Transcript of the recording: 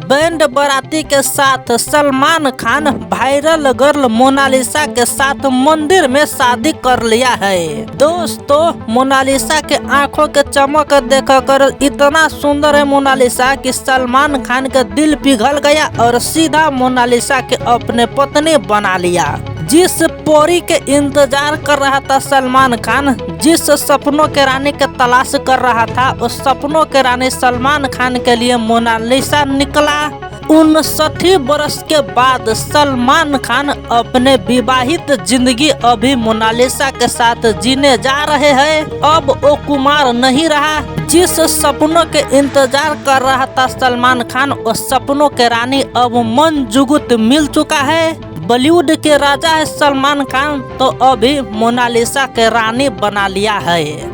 Band बाराती के साथ सलमान खान वायरल गर्ल मोनालिसा के साथ मंदिर में शादी कर लिया है। दोस्तों, मोनालिसा के आंखों के चमक देखकर इतना सुंदर है मोनालिसा कि सलमान खान का दिल पिघल गया और सीधा मोनालिसा के अपने पत्नी बना लिया। जिस परी के इंतजार कर रहा था सलमान खान, जिस सपनों के रानी के तलाश कर रहा था, उस सपनों के रानी सलमान खान के लिए मोनालिसा निकला। 59 वर्ष के बाद सलमान खान अपने विवाहित जिंदगी अभी मोनालिसा के साथ जीने जा रहे हैं। अब वो कुमार नहीं रहा। जिस सपनों के इंतजार कर रहा था सलमान खान, उस सपनों के रानी अब मन जुगुत मिल चुका है। बॉलीवुड के राजा है सलमान खान, तो अभी मोनालिसा के रानी बना लिया है।